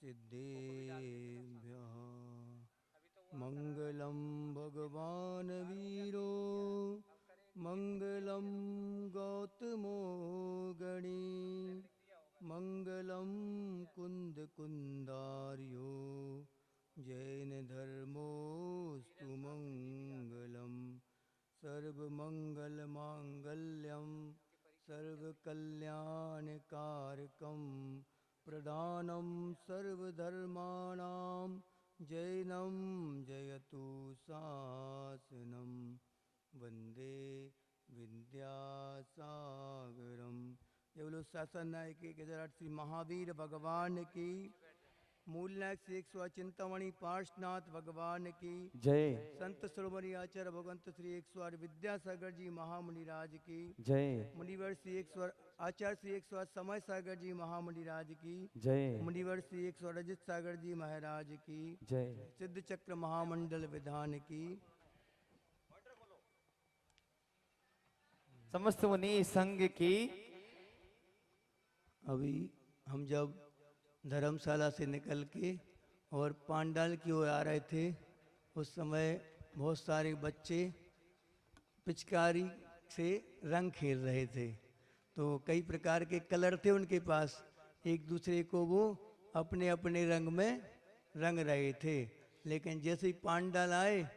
सिद्धेभ्यः। मंगलम भगवान वीरो मंगलम गौतमो गणी मंगलम कुंद कुंदार्यो जैन धर्मोस्तु मंगलम सर्वमंगल मांगल्यम सर्वकल्याणकारकम प्रधानम सर्वधर्माणां जैनम जयतु शासनम वंदे विद्यासागरम। ये बोलो शासन नायक के केदारनाथ श्री महावीर भगवान की, मूल नायक श्री 108 चिंतामणि पार्श्वनाथ भगवान की जय। संत शिरोमणि आचार्य भगवंत श्री 108 विद्यासागर जी महामुनि राज की जय। मुनिवर श्री 108 आचार्य श्री 108 समय सागर जी महामुनि राज की जय। मुनिवर श्री 108 रजत सागर जी महाराज की जय। सिद्ध चक्र महामंडल विधान की। समस्त मुनि संघ की। अभी हम जब धर्मशाला से निकल के और पांडाल की ओर आ रहे थे, उस समय बहुत सारे बच्चे पिचकारी से रंग खेल रहे थे। तो कई प्रकार के कलर थे उनके पास, एक दूसरे को वो अपने अपने रंग में रंग रहे थे। लेकिन जैसे ही पांडाल आए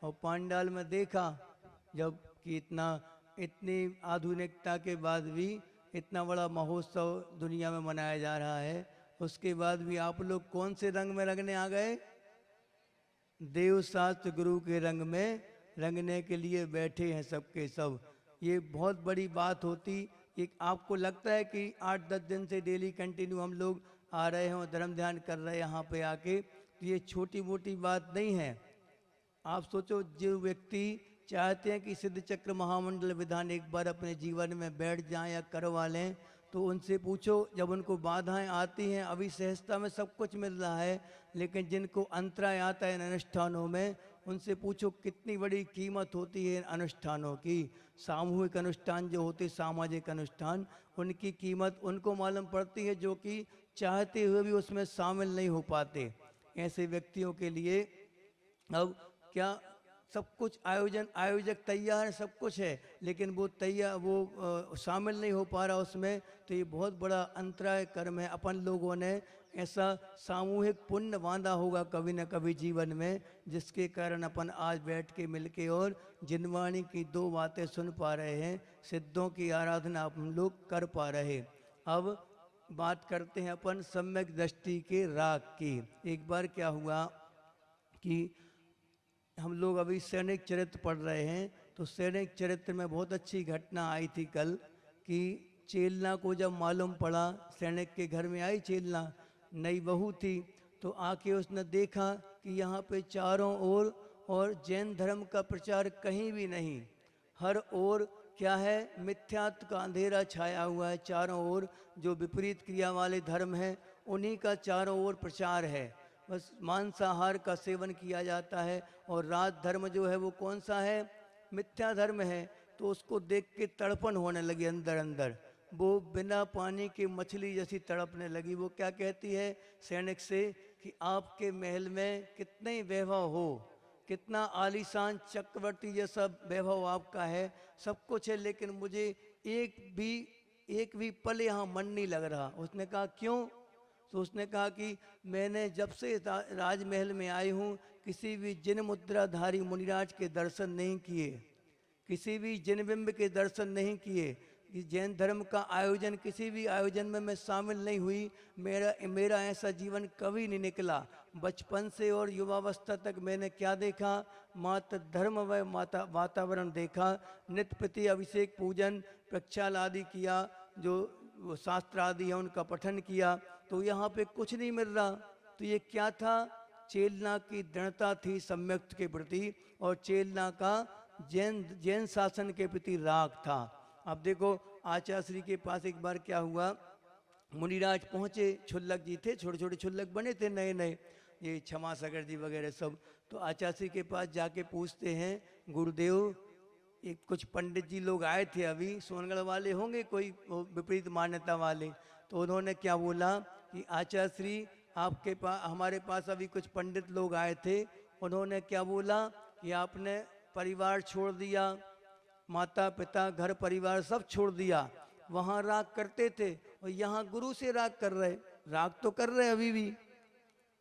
और पांडाल में देखा जब कि इतनी आधुनिकता के बाद भी इतना बड़ा महोत्सव दुनिया में मनाया जा रहा है, उसके बाद भी आप लोग कौन से रंग में रंगने आ गए? देव शास्त्र गुरु के रंग में रंगने के लिए बैठे हैं सबके सब। ये बहुत बड़ी बात होती। एक आपको लगता है कि 8-10 दिन से डेली कंटिन्यू हम लोग आ रहे हैं और धर्म ध्यान कर रहे हैं यहाँ पे आके, तो ये छोटी मोटी बात नहीं है। आप सोचो, जो व्यक्ति चाहते हैं कि सिद्ध चक्र महामंडल विधान एक बार अपने जीवन में बैठ जाएं या करवा लें, तो उनसे पूछो, जब उनको बाधाएं आती हैं, अभी सहजता में सब कुछ मिल रहा है, लेकिन जिनको अंतराय आता है इन अनुष्ठानों में, उनसे पूछो कितनी बड़ी कीमत होती है इन अनुष्ठानों की। सामूहिक अनुष्ठान जो होते, सामाजिक अनुष्ठान, उनकी कीमत उनको मालूम पड़ती है जो कि चाहते हुए भी उसमें शामिल नहीं हो पाते। ऐसे व्यक्तियों के लिए अब क्या सब कुछ आयोजक तैयार है, सब कुछ है, लेकिन वो शामिल नहीं हो पा रहा उसमें, तो ये बहुत बड़ा अंतराय कर्म है। अपन लोगों ने ऐसा सामूहिक पुण्य बांधा होगा कभी न कभी जीवन में, जिसके कारण अपन आज बैठ के मिलके और जिनवाणी की 2 बातें सुन पा रहे हैं, सिद्धों की आराधना हम लोग कर पा रहे। अब बात करते हैं अपन सम्यक दृष्टि के राग की। एक बार क्या हुआ कि हम लोग अभी सैनिक चरित्र पढ़ रहे हैं, तो सैनिक चरित्र में बहुत अच्छी घटना आई थी कल, कि चेलना को जब मालूम पड़ा, सैनिक के घर में आई चेलना, नई बहू थी, तो आके उसने देखा कि यहाँ पे चारों ओर और जैन धर्म का प्रचार कहीं भी नहीं, हर ओर क्या है, मिथ्यात्व का अंधेरा छाया हुआ है। चारों ओर जो विपरीत क्रिया वाले धर्म हैं, उन्हीं का चारों ओर प्रचार है। बस मांसाहार का सेवन किया जाता है, और राज धर्म जो है वो कौन सा है? मिथ्या धर्म है। तो उसको देख के तड़पन होने लगी अंदर अंदर, वो बिना पानी की मछली जैसी तड़पने लगी। वो क्या कहती है सैनिक से कि आपके महल में कितने वैभव हो, कितना आलीशान चक्रवर्ती जैसा वैभव आपका है, सब कुछ है, लेकिन मुझे एक भी पल यहाँ मन नहीं लग रहा। उसने कहा क्यों? तो उसने कहा कि मैंने जब से राजमहल में आई हूँ, किसी भी जिन मुद्राधारी मुनिराज के दर्शन नहीं किए, किसी भी जिन बिंब के दर्शन नहीं किए। जैन धर्म का आयोजन, किसी भी आयोजन में मैं शामिल नहीं हुई। मेरा ऐसा जीवन कभी नहीं निकला। बचपन से और युवावस्था तक मैंने क्या देखा? मात्र धर्म व वातावरण देखा। नित्य प्रति अभिषेक पूजन प्रक्षाल आदि किया, जो शास्त्र आदि है उनका पठन किया, तो यहाँ पे कुछ नहीं मिल रहा। तो ये क्या था? चेलना की दृढ़ता थी सम्यक्त के प्रति, और चेलना का जैन शासन के प्रति राग था। अब देखो, आचार्य श्री के पास एक बार क्या हुआ, मुनिराज पहुंचे, छुल्लक जी थे, छोटे छोटे छुल्लक बने थे नए नए, ये क्षमा सागर जी वगैरह सब। तो आचार्य श्री के पास जाके पूछते हैं, गुरुदेव, एक कुछ पंडित जी लोग आए थे, अभी सोनगढ़ वाले होंगे, कोई विपरीत मान्यता वाले। तो उन्होंने क्या बोला कि आचार्य श्री, आपके पास, हमारे पास अभी कुछ पंडित लोग आए थे, उन्होंने क्या बोला कि आपने परिवार छोड़ दिया, माता पिता घर परिवार सब छोड़ दिया, वहाँ राग करते थे और यहाँ गुरु से राग कर रहे, राग तो कर रहे अभी भी।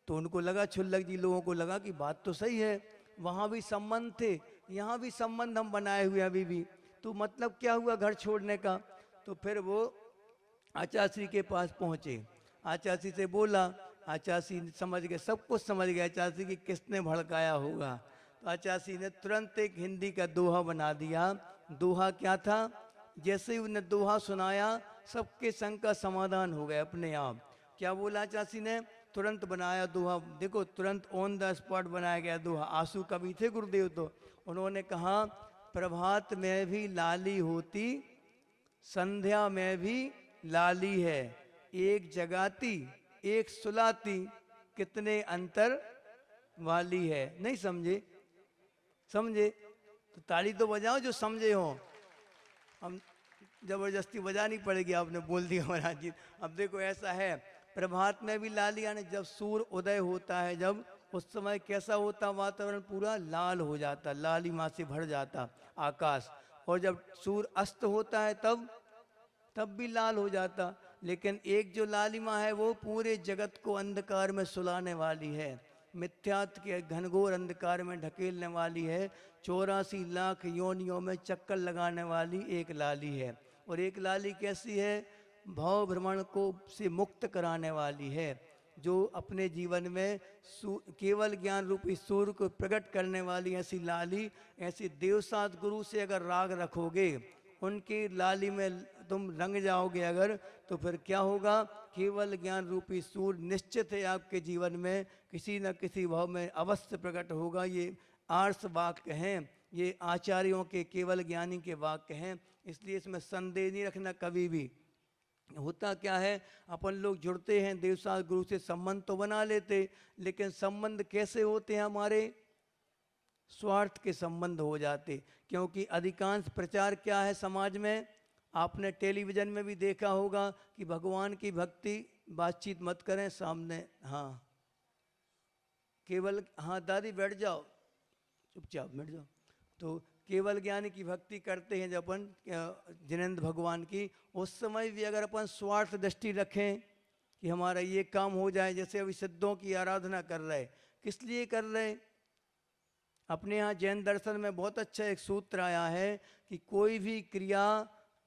तो उनको लगा, छुल्लक जी लोगों को लगा कि बात तो सही है, वहाँ भी संबंध थे, यहाँ भी संबंध हम बनाए हुए अभी भी, तो मतलब क्या हुआ घर छोड़ने का। तो फिर वो आचार्य के पास पहुँचे, आचार्य से बोला, आचार्य समझ गए, सब कुछ समझ गए आचार्य कि किसने भड़काया होगा। तो आचार्य ने तुरंत एक हिंदी का दोहा बना दिया। दोहा क्या था, जैसे ही उन्हें दोहा सुनाया सबके संग का समाधान हो गया अपने आप। क्या बोला आचार्य ने, तुरंत बनाया दोहा, देखो तुरंत ऑन द स्पॉट बनाया गया दोहा। आंसू कवि थे गुरुदेव, तो उन्होंने कहा, प्रभात में भी लाली होती, संध्या में भी लाली है, एक जगाती एक सुलाती, कितने अंतर वाली है। नहीं समझे? समझे तो ताली तो बजाओ जो समझे हो। हम जबरदस्ती बजानी पड़ेगी, आपने बोल दिया महाराज जी। अब देखो ऐसा है, प्रभात में भी लाली, यानी जब सूर्य उदय होता है, जब उस समय कैसा होता वातावरण, पूरा लाल हो जाता, लालिमा से भर जाता आकाश। और जब सूर्य अस्त होता है तब भी लाल हो जाता। लेकिन एक जो लालिमा है वो पूरे जगत को अंधकार में सुलाने वाली है, मिथ्यात्व के घनघोर अंधकार में ढकेलने वाली है, 84 लाख योनियों में चक्कर लगाने वाली एक लाली है। और एक लाली कैसी है, भाव भ्रमण को से मुक्त कराने वाली है, जो अपने जीवन में केवल ज्ञान रूपी सूर्य को प्रकट करने वाली ऐसी लाली। ऐसी देवसात गुरु से अगर राग रखोगे, उनकी लाली में तुम रंग जाओगे अगर, तो फिर क्या होगा, केवल ज्ञान रूपी सूर्य निश्चित है आपके जीवन में किसी न किसी भाव में अवश्य प्रकट होगा। ये आर्ष वाक्य हैं, ये आचार्यों के, केवल ज्ञानी के वाक्य हैं, इसलिए इसमें संदेह नहीं रखना कभी भी। होता क्या है, अपन लोग जुड़ते हैं देवसात गुरु से, संबंध तो बना लेते, लेकिन संबंध कैसे होते हैं हमारे, स्वार्थ के संबंध हो जाते। क्योंकि अधिकांश प्रचार क्या है समाज में, आपने टेलीविजन में भी देखा होगा कि भगवान की भक्ति, बातचीत मत करें सामने, हाँ केवल, हाँ दादी बैठ जाओ, चुपचाप बैठ जाओ। तो केवल ज्ञानी की भक्ति करते हैं जब अपन जिनेंद्र भगवान की, उस समय भी अगर अपन स्वार्थ दृष्टि रखें कि हमारा ये काम हो जाए, जैसे अभी सिद्धों की आराधना कर रहे, किस लिए कर रहे, अपने यहाँ जैन दर्शन में बहुत अच्छा एक सूत्र आया है कि कोई भी क्रिया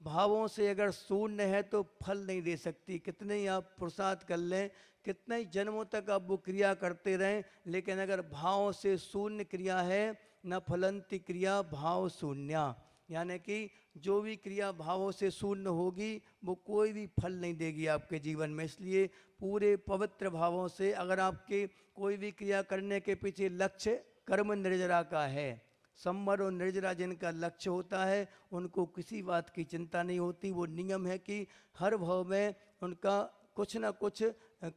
भावों से अगर शून्य है तो फल नहीं दे सकती। कितने ही आप पुरुषार्थ कर लें, कितने ही जन्मों तक आप वो क्रिया करते रहें, लेकिन अगर भाव से शून्य क्रिया है, न फलंती क्रिया भाव शून्या, यानी कि जो भी क्रिया भावों से शून्य होगी वो कोई भी फल नहीं देगी आपके जीवन में। इसलिए पूरे पवित्र भावों से, अगर आपके कोई भी क्रिया करने के पीछे लक्ष्य कर्म निर्जरा का है, सम्मर और निर्जरा जिनका लक्ष्य होता है, उनको किसी बात की चिंता नहीं होती। वो नियम है कि हर भाव में उनका कुछ ना कुछ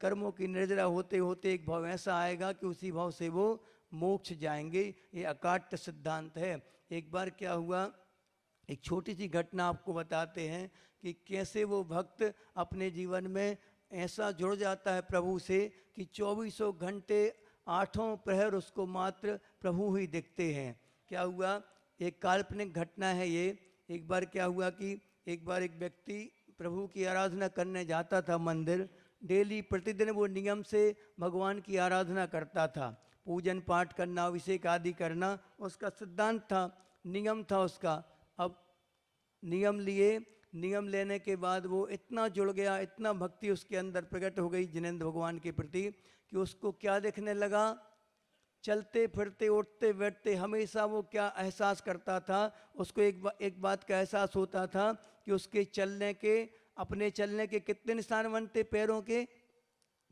कर्मों की निर्जरा होते होते एक भाव ऐसा आएगा कि उसी भाव से वो मोक्ष जाएंगे। ये अकाट्य सिद्धांत है। एक बार क्या हुआ, एक छोटी सी घटना आपको बताते हैं कि कैसे वो भक्त अपने जीवन में ऐसा जुड़ जाता है प्रभु से कि 24 घंटे 8 प्रहर उसको मात्र प्रभु ही दिखते हैं। क्या हुआ, एक काल्पनिक घटना है ये। एक बार क्या हुआ कि एक बार एक व्यक्ति प्रभु की आराधना करने जाता था मंदिर, डेली प्रतिदिन वो नियम से भगवान की आराधना करता था, पूजन पाठ करना, अभिषेक आदि करना उसका सिद्धांत था, नियम था उसका। अब नियम लिए, नियम लेने के बाद वो इतना जुड़ गया, इतना भक्ति उसके अंदर प्रकट हो गई जिनेंद्र भगवान के प्रति कि उसको क्या दिखने लगा, चलते फिरते उठते बैठते हमेशा वो क्या एहसास करता था, उसको एक बात का एहसास होता था कि उसके चलने के, अपने चलने के कितने निशान बनते, पैरों के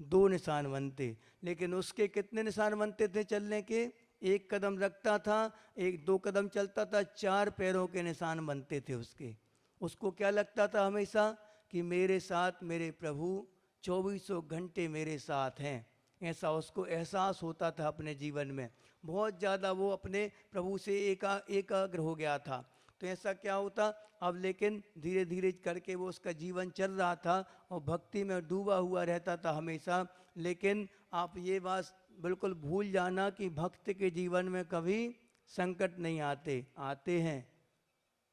2 निशान बनते, लेकिन उसके कितने निशान बनते थे चलने के, 1 कदम रखता था, 1-2 कदम चलता था, 4 पैरों के निशान बनते थे उसके। उसको क्या लगता था हमेशा कि मेरे साथ मेरे प्रभु 24 घंटे मेरे साथ हैं, ऐसा उसको एहसास होता था अपने जीवन में। बहुत ज़्यादा वो अपने प्रभु से एकाग्र हो गया था। तो ऐसा क्या होता। अब लेकिन धीरे धीरे करके वो उसका जीवन चल रहा था और भक्ति में डूबा हुआ रहता था हमेशा। लेकिन आप ये बात बिल्कुल भूल जाना कि भक्त के जीवन में कभी संकट नहीं आते, आते हैं,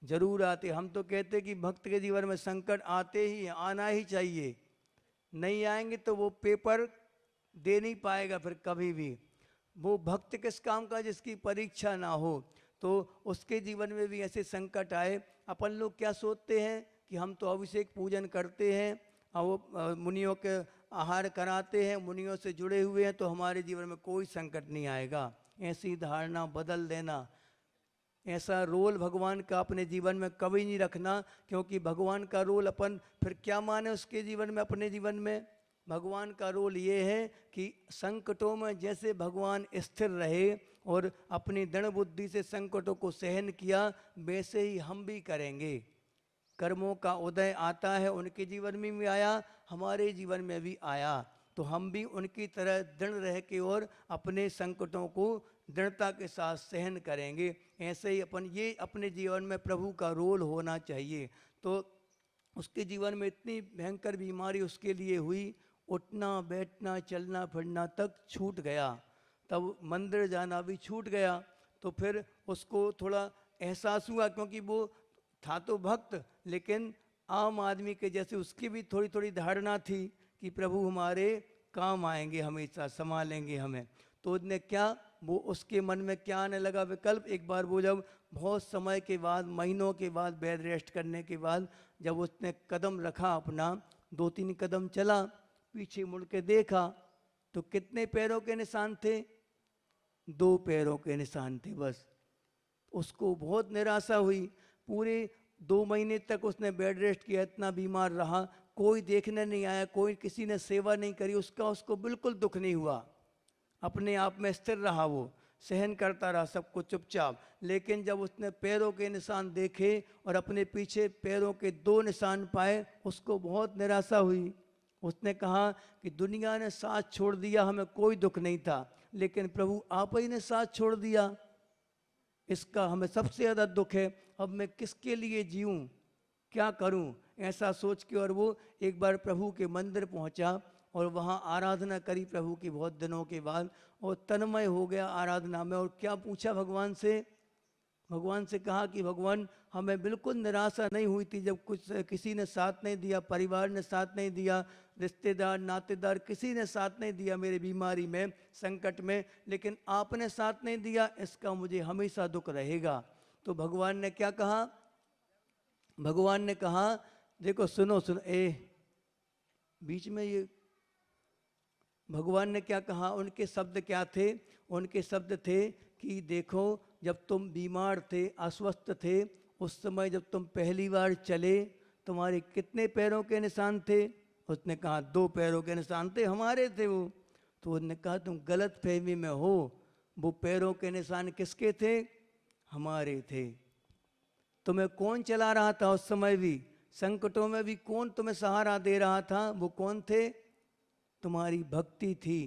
जरूर आते। हम तो कहते कि भक्त के जीवन में संकट आते ही, आना ही चाहिए, नहीं आएंगे तो वो पेपर दे नहीं पाएगा फिर कभी भी। वो भक्त किस काम का जिसकी परीक्षा ना हो। तो उसके जीवन में भी ऐसे संकट आए। अपन लोग क्या सोचते हैं कि हम तो अभिषेक पूजन करते हैं और वो मुनियों के आहार कराते हैं, मुनियों से जुड़े हुए हैं, तो हमारे जीवन में कोई संकट नहीं आएगा। ऐसी धारणा बदल देना। ऐसा रोल भगवान का अपने जीवन में कभी नहीं रखना, क्योंकि भगवान का रोल अपन फिर क्या माने उसके जीवन में, अपने जीवन में। भगवान का रोल ये है कि संकटों में जैसे भगवान स्थिर रहे और अपनी दृढ़ बुद्धि से संकटों को सहन किया, वैसे ही हम भी करेंगे। कर्मों का उदय आता है, उनके जीवन में भी आया, हमारे जीवन में भी आया, तो हम भी उनकी तरह दृढ़ रह के और अपने संकटों को दृढ़ता के साथ सहन करेंगे। ऐसे ही अपन ये अपने जीवन में प्रभु का रोल होना चाहिए। तो उसके जीवन में इतनी भयंकर बीमारी उसके लिए हुई, उठना बैठना चलना फिरना तक छूट गया, तब मंदिर जाना भी छूट गया। तो फिर उसको थोड़ा एहसास हुआ, क्योंकि वो था तो भक्त, लेकिन आम आदमी के जैसे उसकी भी थोड़ी थोड़ी धारणा थी कि प्रभु हमारे काम आएंगे, हमेशा संभालेंगे हमें। तो उसने क्या, वो उसके मन में क्या आने लगा विकल्प। एक बार वो जब बहुत समय के बाद, महीनों के बाद, बेड रेस्ट करने के बाद जब उसने कदम रखा अपना, 2-3 कदम चला, पीछे मुड़ के देखा तो कितने पैरों के निशान थे? 2 पैरों के निशान थे बस। उसको बहुत निराशा हुई। पूरे 2 महीने तक उसने बेड रेस्ट किया, इतना बीमार रहा, कोई देखने नहीं आया, कोई किसी ने सेवा नहीं करी उसका, उसको बिल्कुल दुख नहीं हुआ। अपने आप में स्थिर रहा, वो सहन करता रहा सब कुछ चुपचाप। लेकिन जब उसने पैरों के निशान देखे और अपने पीछे पैरों के 2 निशान पाए, उसको बहुत निराशा हुई। उसने कहा कि दुनिया ने साथ छोड़ दिया, हमें कोई दुख नहीं था, लेकिन प्रभु आप ही ने साथ छोड़ दिया, इसका हमें सबसे ज़्यादा दुख है। अब मैं किसके लिए जीऊँ, क्या करूं? ऐसा सोच के और वो एक बार प्रभु के मंदिर पहुंचा और वहाँ आराधना करी प्रभु की बहुत दिनों के बाद, और तन्मय हो गया आराधना में। और क्या पूछा भगवान से? भगवान से कहा कि भगवान हमें बिल्कुल निराशा नहीं हुई थी जब कुछ किसी ने साथ नहीं दिया, परिवार ने साथ नहीं दिया, रिश्तेदार नातेदार किसी ने साथ नहीं दिया मेरी बीमारी में, संकट में, लेकिन आपने साथ नहीं दिया, इसका मुझे हमेशा दुख रहेगा। तो भगवान ने क्या कहा? भगवान ने कहा, देखो सुनो सुनो, बीच में ये भगवान ने क्या कहा? उनके शब्द क्या थे? उनके शब्द थे कि देखो, जब तुम बीमार थे, अस्वस्थ थे, उस समय जब तुम पहली बार चले, तुम्हारे कितने पैरों के निशान थे? उसने कहा 2 पैरों के निशान थे, हमारे थे वो। तो उसने कहा तुम गलत फहमी में हो, वो पैरों के निशान किसके थे? हमारे थे। तुम्हें कौन चला रहा था उस समय भी? संकटों में भी कौन तुम्हें सहारा दे रहा था? वो कौन थे? तुम्हारी भक्ति थी,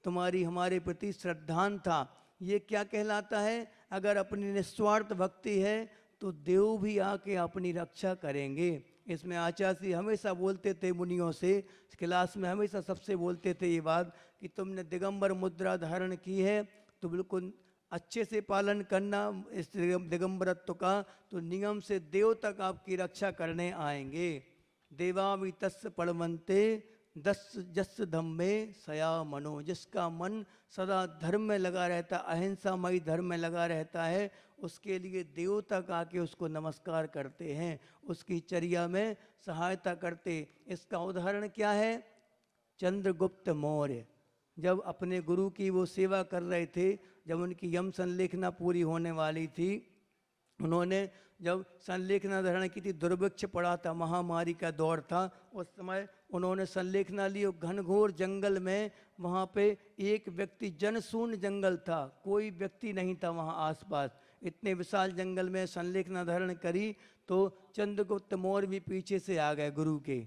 तुम्हारी हमारे प्रति श्रद्धान था। ये क्या कहलाता है? अगर अपनी निस्वार्थ भक्ति है तो देव भी आके अपनी रक्षा करेंगे। इसमें आचार्य हमेशा बोलते थे मुनियों से, क्लास में हमेशा सबसे बोलते थे ये बात कि तुमने दिगंबर मुद्रा धारण की है तो बिल्कुल अच्छे से पालन करना इस दिगंबरत्व का, तो नियम से देव तक आपकी रक्षा करने आएंगे। देवावि तस्य पड़वंते दस जस धम्मे सया मनो, जिसका मन सदा धर्म में लगा रहता, अहिंसामयी धर्म में लगा रहता है, उसके लिए देव तक आके उसको नमस्कार करते हैं, उसकी चर्या में सहायता करते। इसका उदाहरण क्या है? चंद्रगुप्त मौर्य जब अपने गुरु की वो सेवा कर रहे थे, जब उनकी यम संलेखना पूरी होने वाली थी, उन्होंने जब संलेखना धारण की थी, दुर्भिक्ष पड़ा था, महामारी का दौर था, उस समय उन्होंने संलेखना ली और घनघोर जंगल में, वहाँ पे एक व्यक्ति, जनशून्य जंगल था, कोई व्यक्ति नहीं था वहाँ आसपास, इतने विशाल जंगल में संलेखना धारण करी। तो चंद्रगुप्त मौर्य भी पीछे से आ गए गुरु के,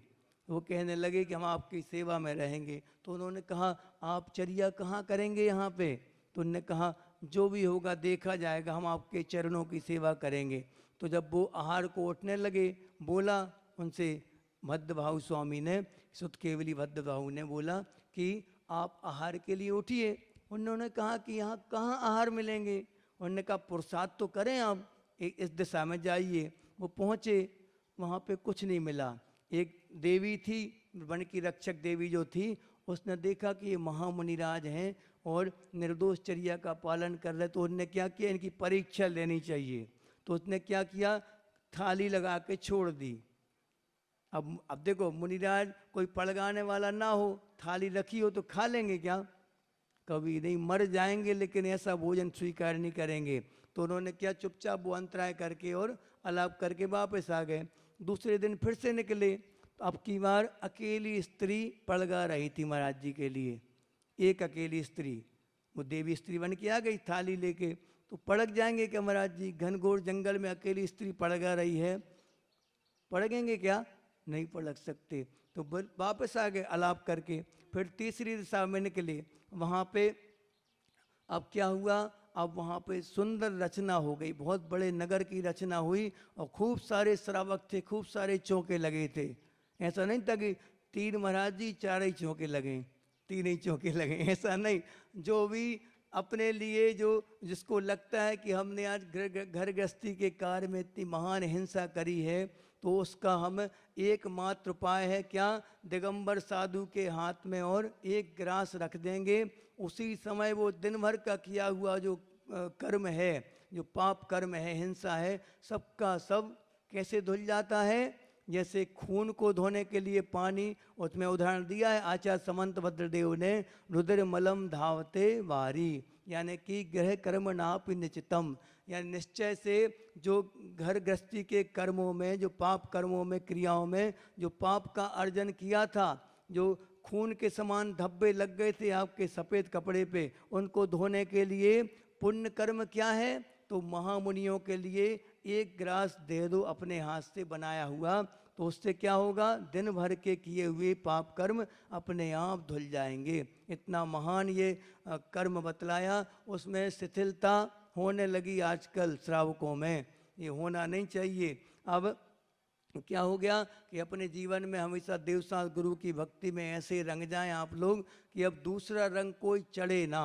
वो कहने लगे कि हम आपकी सेवा में रहेंगे। तो उन्होंने कहा आप चर्या कहाँ करेंगे यहाँ पे? तो उन्होंने कहा जो भी होगा देखा जाएगा, हम आपके चरणों की सेवा करेंगे। तो जब वो आहार को उठने लगे, बोला उनसे भद्रभाऊ स्वामी ने, सुत केवली भद्रभाऊ ने बोला कि आप आहार के लिए उठिए। उन्होंने कहा कि यहाँ कहाँ आहार मिलेंगे। उन्होंने कहा पुरुषार्थ तो करें, आप इस दिशा में जाइए। वो पहुँचे, वहाँ पे कुछ नहीं मिला। एक देवी थी, वन की रक्षक देवी जो थी, उसने देखा कि ये महामुनिराज हैं और निर्दोष चर्या का पालन कर रहे, तो उन्होंने क्या किया, इनकी परीक्षा लेनी चाहिए। तो उसने क्या किया, थाली लगा के छोड़ दी। अब देखो, मुनिराज कोई पड़गाने वाला ना हो, थाली रखी हो तो खा लेंगे क्या? कभी नहीं, मर जाएंगे लेकिन ऐसा भोजन स्वीकार नहीं करेंगे। तो उन्होंने क्या, चुपचाप वो अंतराय करके और अलाप करके वापस आ गए। दूसरे दिन फिर से निकले, तो अब की बार अकेली स्त्री पड़गा रही थी महाराज जी के लिए। एक अकेली स्त्री, वो देवी स्त्री बन के आ गई थाली लेके। तो पड़क जाएंगे क्या महाराज जी? घनघोर जंगल में अकेली स्त्री पड़गा रही है, पड़गेंगे क्या? नहीं पड़क सकते। तो वापस आ गए अलाप करके। फिर तीसरी दिशा में निकले, वहाँ पे अब क्या हुआ, अब वहाँ पे सुंदर रचना हो गई, बहुत बड़े नगर की रचना हुई और खूब सारे श्रावक थे, खूब सारे चौके लगे थे। ऐसा नहीं था कि 3 महाराज जी 4 ही चौके लगे, 3 ही चौके लगे, ऐसा नहीं। जो भी अपने लिए, जो जिसको लगता है कि हमने आज घर गृहस्थी के कार्य में इतनी महान हिंसा करी है, तो उसका हम एकमात्र उपाय है क्या, दिगंबर साधु के हाथ में और एक ग्रास रख देंगे। उसी समय वो दिन भर का किया हुआ जो कर्म है, जो पाप कर्म है, हिंसा है, सबका सब कैसे धुल जाता है। जैसे खून को धोने के लिए पानी, उसमें उदाहरण दिया है आचार्य समंत भद्रदेव ने, रुद्र मलम धावते वारी, यानी कि ग्रह कर्म नापि निचितम, यानी निश्चय से जो घर गृहस्थी के कर्मों में, जो पाप कर्मों में, क्रियाओं में जो पाप का अर्जन किया था, जो खून के समान धब्बे लग गए थे आपके सफ़ेद कपड़े पे, उनको धोने के लिए पुण्य कर्म क्या है, तो महामुनियों के लिए एक ग्रास दे दो अपने हाथ से बनाया हुआ, तो उससे क्या होगा, दिन भर के किए हुए पाप कर्म अपने आप धुल जाएंगे। इतना महान ये कर्म बतलाया। उसमें शिथिलता होने लगी आजकल श्रावकों में, ये होना नहीं चाहिए। अब क्या हो गया कि अपने जीवन में हमेशा देवसाल गुरु की भक्ति में ऐसे रंग जाएं आप लोग कि अब दूसरा रंग कोई चढ़े ना।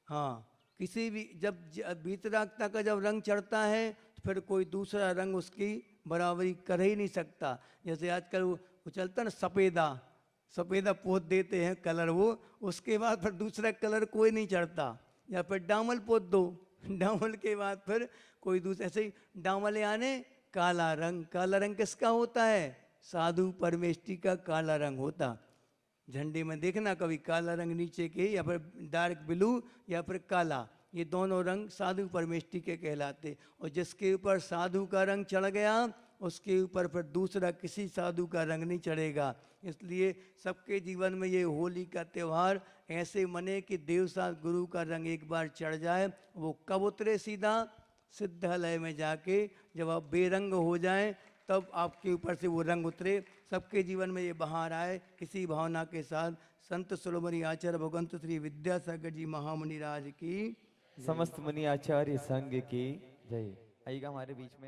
हाँ, किसी भी, जब वीतरागता का जब रंग चढ़ता है तो फिर कोई दूसरा रंग उसकी बराबरी कर ही नहीं सकता। जैसे आजकल वो चलता ना, सफ़ेदा पोत देते हैं कलर, वो उसके बाद फिर दूसरा कलर कोई नहीं चढ़ता। या फिर डामल पोत दो, डामल के बाद फिर कोई दूसरा, ऐसे ही डामल आने काला रंग। काला रंग किसका होता है? साधु परमेष्टि का काला रंग होता। झंडे में देखना कभी काला रंग नीचे के, या फिर डार्क ब्लू या फिर काला, ये दोनों रंग साधु परमेष्टि के कहलाते। और जिसके ऊपर साधु का रंग चढ़ गया, उसके ऊपर फिर दूसरा किसी साधु का रंग नहीं चढ़ेगा। इसलिए सबके जीवन में ये होली का त्यौहार ऐसे मने कि देवसाल गुरु का रंग एक बार चढ़ जाए। वो कब उतरे? सीधा सिद्धालय में जाके जब आप बेरंग हो जाएं, तब आपके ऊपर से वो रंग उतरे। सबके जीवन में ये बहार आए। इसी भावना के साथ संत शिरोमणि आचार्य भगवंत श्री विद्यासागर जी महामुनि राज की, समस्त मुनि आचार्य संघ की जय। आइएगा हमारे बीच में।